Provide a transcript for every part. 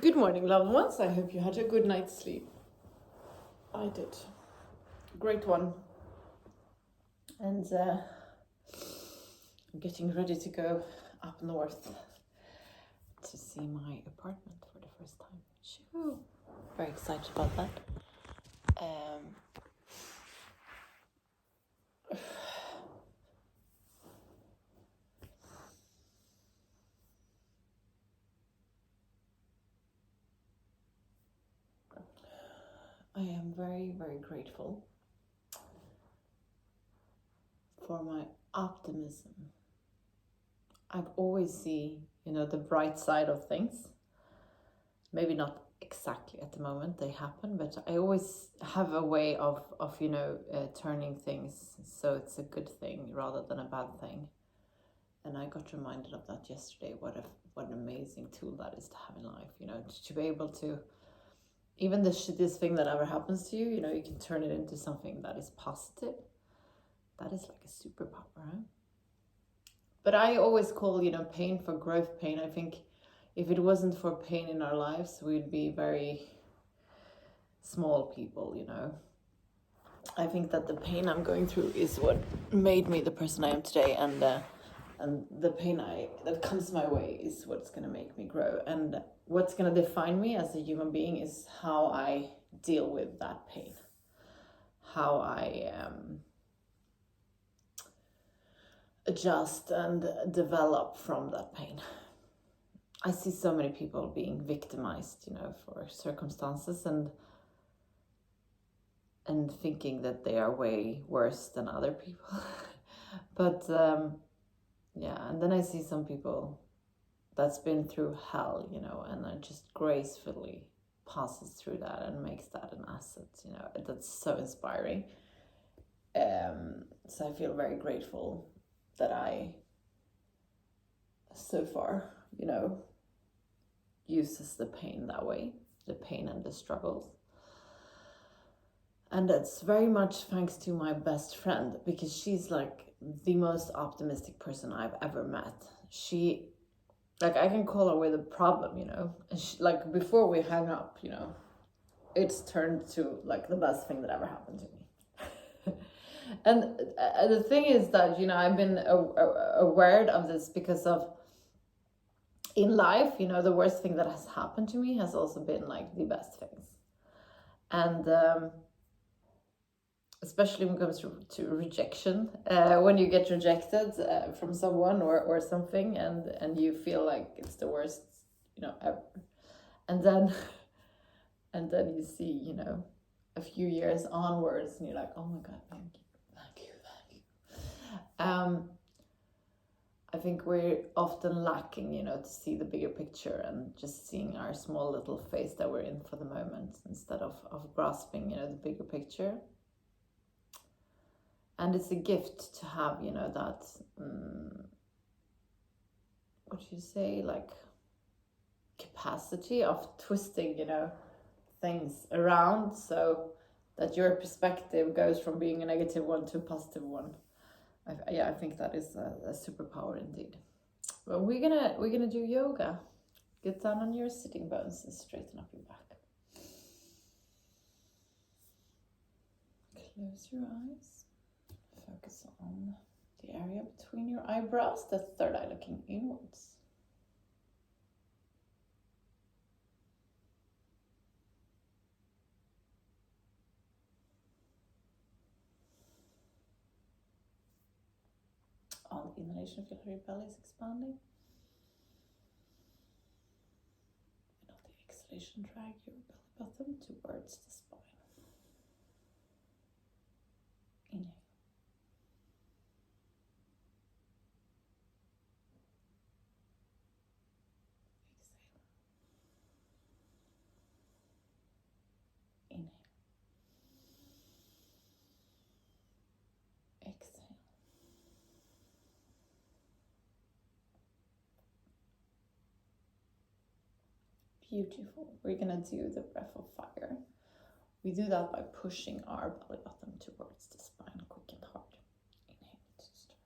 Good morning, loved ones. I hope you had a good night's sleep. I did. Great one. And I'm getting ready to go up north to see my apartment for the first time. Shoo! Very excited about that. I am very, very grateful for my optimism. I always see, the bright side of things. Maybe not exactly at the moment they happen, but I always have a way of turning things so it's a good thing rather than a bad thing. And I got reminded of that yesterday. What an amazing tool that is to have in life, to be able to, even the shittiest thing that ever happens to you, you can turn it into something that is positive. That is like a superpower, huh? But I always call, pain for growth pain. I think if it wasn't for pain in our lives, we'd be very small people, I think that the pain I'm going through is what made me the person I am today, and the pain that comes my way is what's going to make me grow. And what's going to define me as a human being is how I deal with that pain, how I adjust and develop from that pain. I see so many people being victimized, for circumstances and thinking that they are way worse than other people. But yeah, and then I see some people that's been through hell, and it just gracefully passes through that and makes that an asset, that's so inspiring. So I feel very grateful that I so far, uses the pain that way, the pain and the struggles. And it's very much thanks to my best friend, because she's like the most optimistic person I've ever met. She, like, I can call her with a problem, and she, like, before we hung up, it's turned to like the best thing that ever happened to me. And the thing is that, I've been aware of this because of, in life, the worst thing that has happened to me has also been like the best things. And especially when it comes to rejection, when you get rejected from someone or something, and you feel like it's the worst, ever. And then you see, a few years onwards, and you're like, oh my God, thank you. I think we're often lacking, to see the bigger picture and just seeing our small little phase that we're in for the moment, instead of grasping, the bigger picture. And it's a gift to have, that, what do you say, like, capacity of twisting, things around so that your perspective goes from being a negative one to a positive one. I think that is a superpower indeed. But we're gonna do yoga. Get down on your sitting bones and straighten up your back. Close your eyes. Focus on the area between your eyebrows, the third eye looking inwards. On the inhalation, feel how your belly is expanding. And on the exhalation, drag your belly button towards the spine. Inhale. Exhale. Inhale. Exhale. Beautiful. We're gonna do the breath of fire. We do that by pushing our belly button towards the spine, quick and hard. Inhale to start.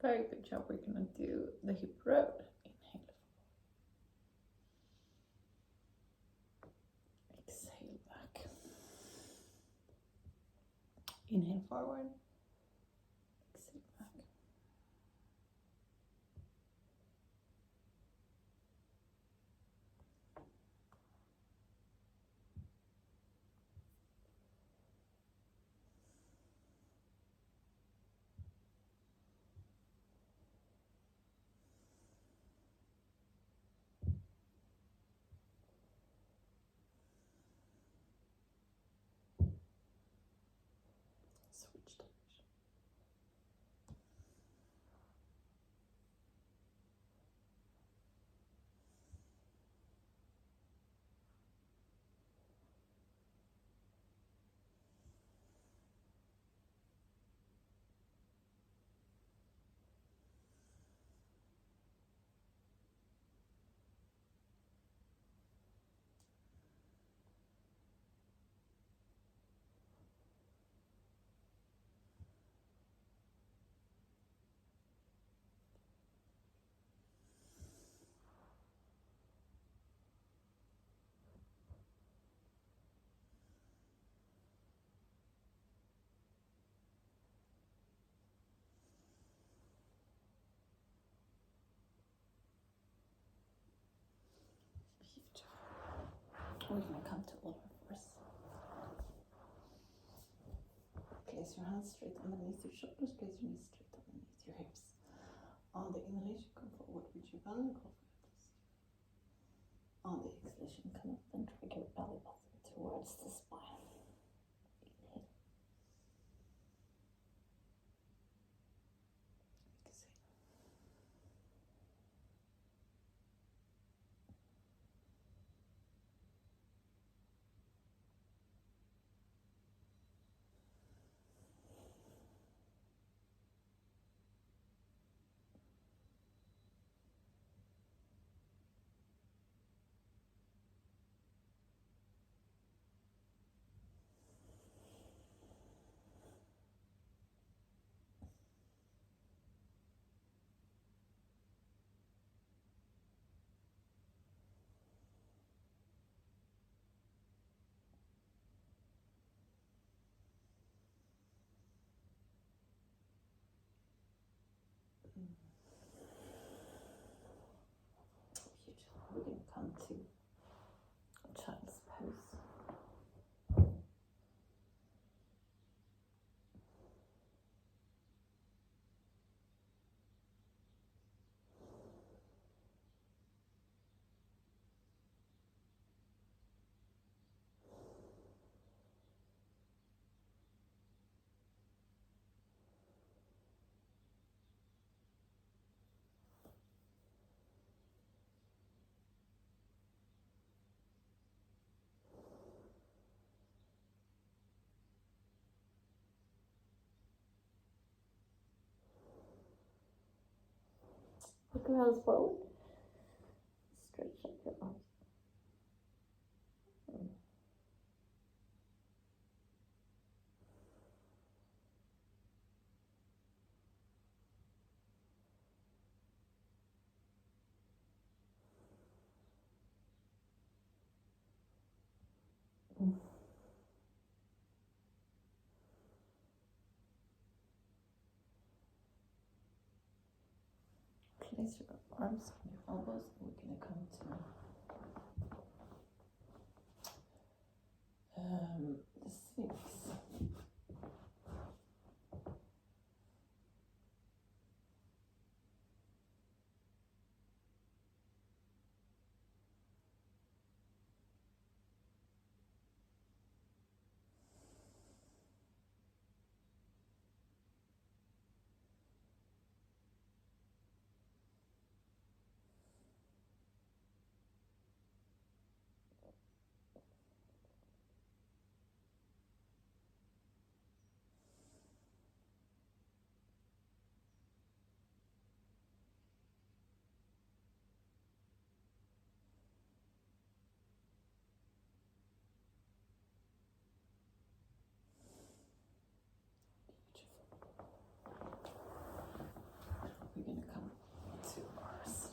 Very good job. We're gonna do the hip road. Inhale. Exhale back. Inhale forward. Exhale back. Switch direction. We're going to come to all fours. Place your hands straight underneath your shoulders. Place your knees straight underneath your hips. On the inhalation, come forward with your belly. On the exhalation, come up and drag your belly button towards the spine. Inhale. Exhale. We're going to come to child's pose. Look your hands forward. Stretch up your arms. Place your arms on your elbows. We're going to come to the Sphynx.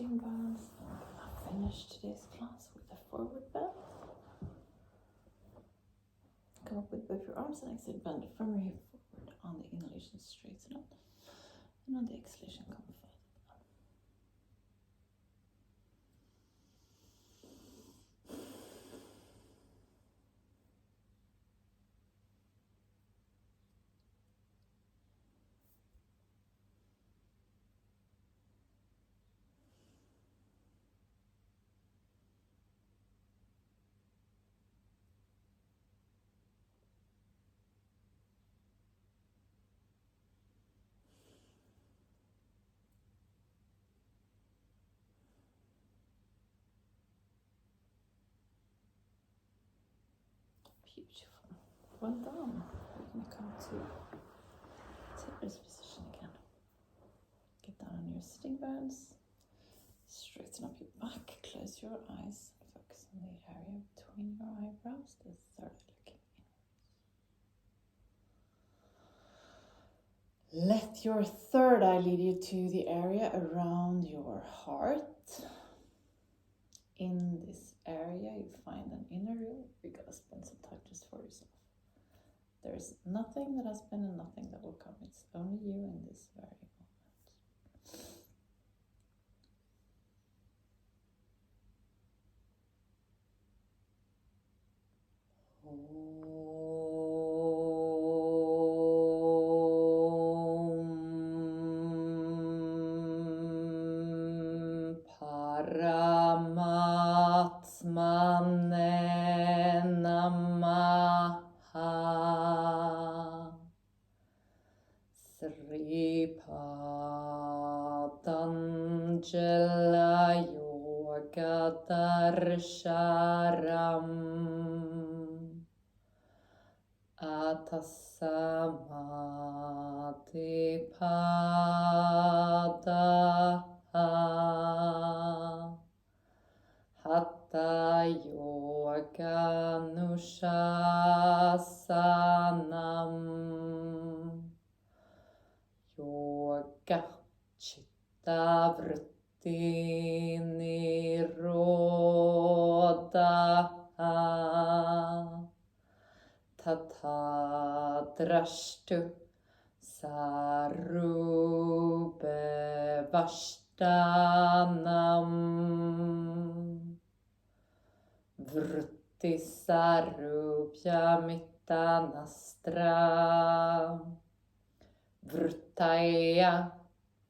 sitting bones. I'm gonna finish today's class with a forward bend. Come up with both your arms and exhale, bend from your hip forward. On the inhalation, straighten up, and on the exhalation, come further down. Beautiful. Well done. We're going to come to tailor's position again. Get down on your sitting bones. Straighten up your back. Close your eyes. Focus on the area between your eyebrows, the third looking inwards. Let your third eye lead you to the area around your heart. In this area, you find an inner ear. You're going to spend some time just for yourself. There's nothing that has been and nothing that will come. It's only you in this very moment. Paramatmane Namaha Sri Patanjala Yoga Darsharam Atasamadhi Padaha Hatha Yoga Nushasanam Yoga Chitta Vritti Nirodha Tata Drashtu Sarube Vashtanam Vritti Sarubhya Mittanastra Vrittaya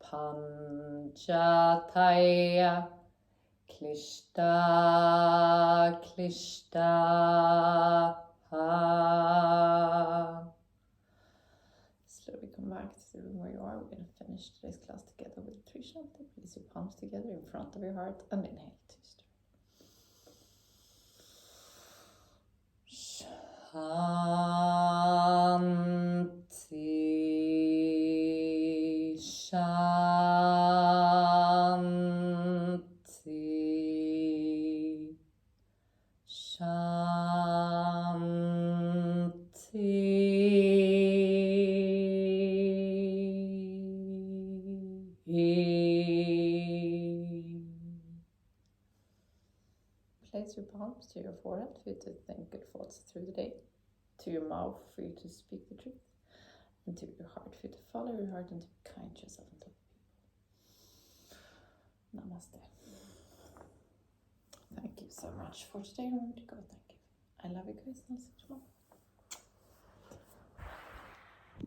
Panjataya Klishta Klishta Slowly come back to the room where you are. We're going to finish today's class together with Trishanti. Place your palms together in front of your heart and inhale to start. Shanti, Shanti, Shanti. Place your palms to your forehead for you to think good thoughts through the day, to your mouth for you to speak the truth, and to your heart for you to follow your heart and to be kind to yourself and to other people. Namaste. Thank you so much for today. Remember to go. Thank you. I love you guys. I'll see you tomorrow.